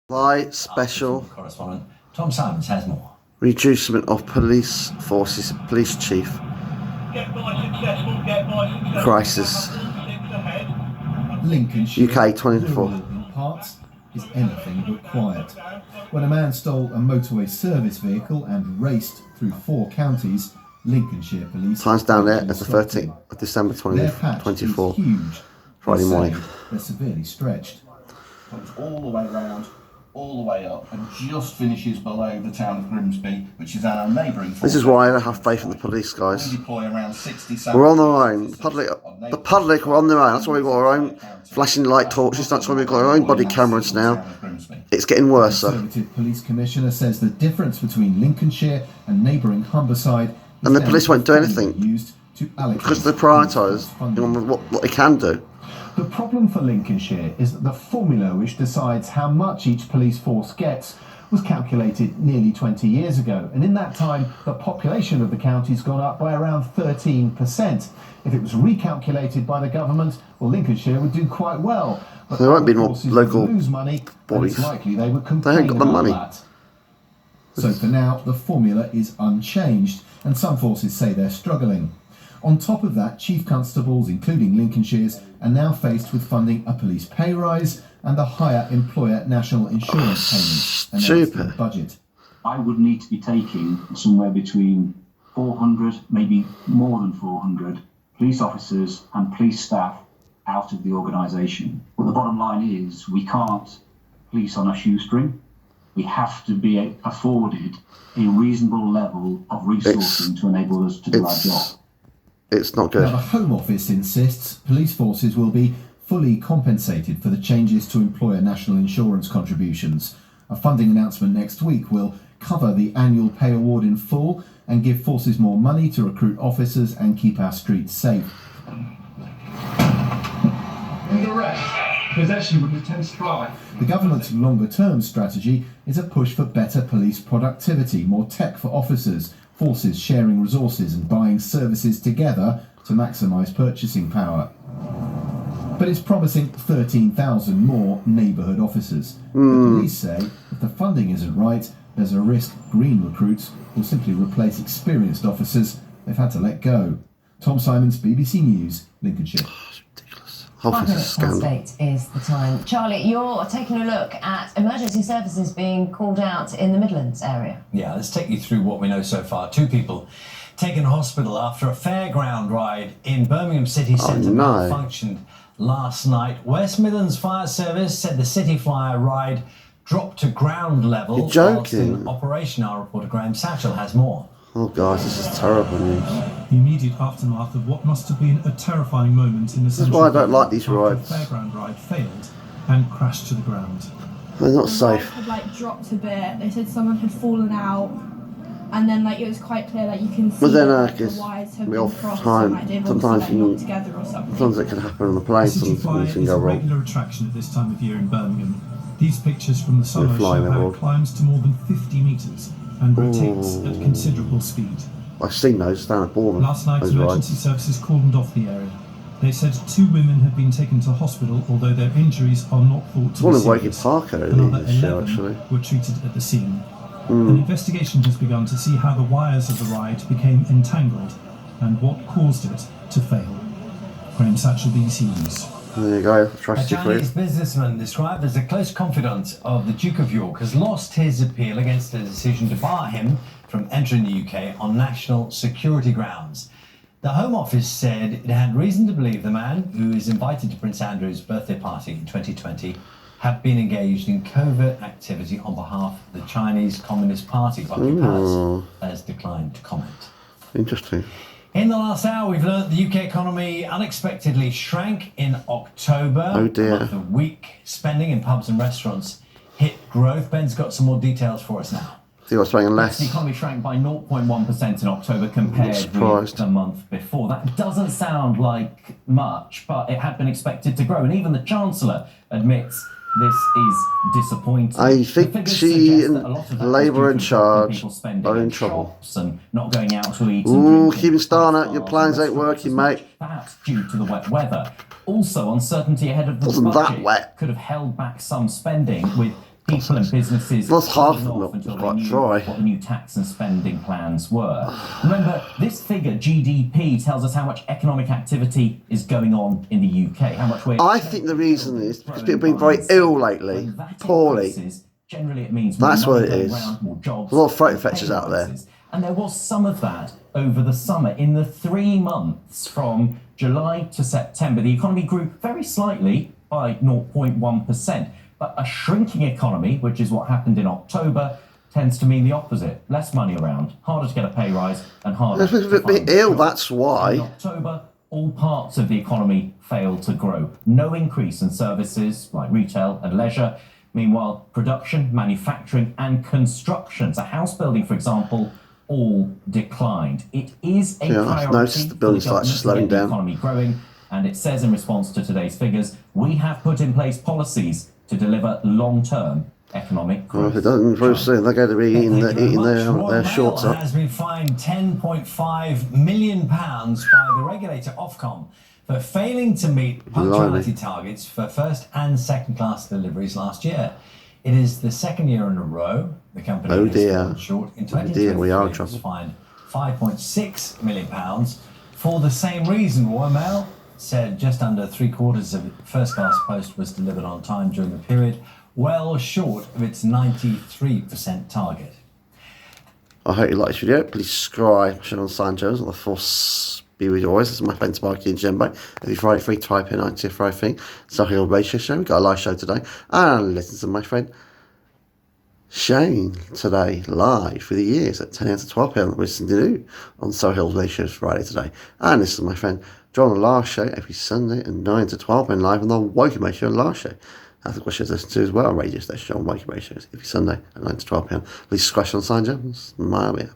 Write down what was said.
Fly special Correspondent Tom Simons has more. reducement of police forces. Police chief crisis. Lincolnshire, UK 24. rural in parts, is anything but quiet. When a man stole a motorway service vehicle and raced through 4 counties, Lincolnshire police Times down there as the instructed. 13th of December Their patch 2024. is huge. Friday They say morning. They're severely stretched. Comes all the way round, all the way up, and just finishes below the town of Grimsby, which is our neighbouring. This is why I don't have faith in the police, guys. We deploy around 60 We're on our own. The public are on their own. That's why we've got our own flashing light torches. That's why we've got our own body cameras now. It's getting worse, The sir. Conservative Police Commissioner says the difference between Lincolnshire and neighbouring Humberside is And the down police to won't do funding anything used to allocate because they police prioritise funding. what they can do. The problem for Lincolnshire is that the formula which decides how much each police force gets was calculated nearly 20 years ago, and in that time the population of the county's gone up by around 13%. If it was recalculated by the government, well, Lincolnshire would do quite well. But There won't be more forces local would lose money, and bodies. it's likely they would They complain ain't got the about money. that. So for now, the formula is unchanged, and some forces say they're struggling. On top of that, chief constables, including Lincolnshire's, are now faced with funding a police pay rise and a higher employer national insurance payment announced in the stupid. budget. I would need to be taking somewhere between 400, maybe more than 400, police officers and police staff out of the organisation. But the bottom line is we can't police on a shoestring. We have to be afforded a reasonable level of resourcing to enable us to do our job. It's not Now, good. the Home Office insists police forces will be fully compensated for the changes to employer national insurance contributions. A funding announcement next week will cover the annual pay award in full and give forces more money to recruit officers and keep our streets safe. And the rest, possession with intent to fly. The government's longer-term strategy is a push for better police productivity, more tech for officers, forces sharing resources and buying services together to maximise purchasing power. But it's promising 13,000 more neighbourhood officers. The police say if the funding isn't right, there's a risk Green recruits will simply replace experienced officers they've had to let go. Tom Simons, BBC News, Lincolnshire. Whole 5 thing's a minutes past scandal. 8 is the time. Charlie, you're taking a look at emergency services being called out in the Midlands area. Yeah, let's take you through what we know so far. 2 people taken to hospital after a fairground ride in Birmingham city centre no. malfunctioned last night. West Midlands Fire Service said the City Flyer ride dropped to ground level. You're joking. whilst in operation. Our reporter Graham Satchell has more. Oh, guys, this is terrible news. The immediate aftermath of what must have been a terrifying moment in the This is why I don't like these after rides. The fairground ride failed and crashed to the ground. They're not The safe. ride had dropped a bit. They said someone had fallen out, and then it was quite clear that you can see But then, that the 'cause wires have we been all crossed time- and they've sometimes obviously you- knocked together or something. Sometimes it can happen on a plane, City sometimes Flyer things can is go a wrong. regular attraction at this time of year in Birmingham. These pictures from the summer flying show how abroad. it climbs to more than 50 metres and rotates at considerable speed. I've seen those down at Bournemouth. Last night, those emergency rides. services cordoned off the area. They said 2 women had been taken to hospital, although their injuries are not thought to One be in Woking serious. Park earlier Another this year, 11 actually. were treated at the scene. An investigation has begun to see how the wires of the ride became entangled and what caused it to fail. Graham Satchell, BBC News. There you go. A Trust you, Chinese please. businessman described as a close confidant of the Duke of York has lost his appeal against the decision to bar him from entering the UK on national security grounds. The Home Office said it had reason to believe the man, who is invited to Prince Andrew's birthday party in 2020, had been engaged in covert activity on behalf of the Chinese Communist Party. Buckingham Palace has declined to comment. Interesting. In the last hour, we've learned the UK economy unexpectedly shrank in October. Oh, dear. A month of weak spending in pubs and restaurants hit growth. Ben's got some more details for us now. See what's paying less. The economy shrank by 0.1% in October compared with surprised. the month before. That doesn't sound like much, but it had been expected to grow. And even the Chancellor admits this is disappointing. I The think figures she suggest and that a lot of that was Labour due in to dropping charge people spending are in in trouble. shops and not going out to eat. Ooh, and drinking Keeping Starner, at your bars plans and ain't restaurants working, as much, mate. Perhaps due to the wet weather. Also, uncertainty ahead of the Wasn't that budget wet. could have held back some spending, with People and businesses Well, it's hard holding for off them, until it's they quite knew dry. what the new tax and spending plans were. Remember, this figure, GDP, tells us how much economic activity is going on in the UK, how much we're... I think the reason is because people have been very ill lately, poorly. Generally, it means That's more what it money is. going around, more jobs, A lot of throat and infections pay out there. rises. And there was some of that over the summer. In the 3 months from July to September, the economy grew very slightly by 0.1%. But a shrinking economy, which is what happened in October, tends to mean the opposite. Less money around, harder to get a pay rise, and harder to People find be ill, jobs. that's In why. October, all parts of the economy failed to grow. No increase in services like retail and leisure. Meanwhile, production, manufacturing, and construction, so house building, for example, all declined. It is a Yeah, I've priority noticed the building for sites government slowing to get the down. economy growing, and it says in response to today's figures, we have put in place policies to deliver long-term economic Well, growth. if it doesn't improve soon, they're going to be eating, Thank you very eating much. their Royal shorts Mail up. has been fined £10.5 million by the regulator Ofcom for failing to meet punctuality targets for first and second class deliveries last year. It is the second year in a row the company Oh has dear. fallen short. In Oh dear, we are in 2023, it was trouble. fined £5.6 million for the same reason. Royal Mail said just under 3/4 of first class post was delivered on time during the period, well short of its 93% target. I hope you like this video. Please subscribe, Sean Sanjos on the Force be with you always. This is my friend Sparky and Jembo. Every Friday free, type in ITF Friday thing. Sohill Radio Show. We've got a live show today. And listen to my friend Shane today, live for the years at 10 a.m. to 12 p.m. Listen to do on Sohill Radio Show Friday today. And this is my friend John on Last Show every Sunday at 9 to 12 and live on the Woking Radio Show Last Show. That's the question to listen to as well on radio station on Woking Radio Shows every Sunday at 9 to 12 p.m. Please subscribe on Sanjos. Smile, be happy.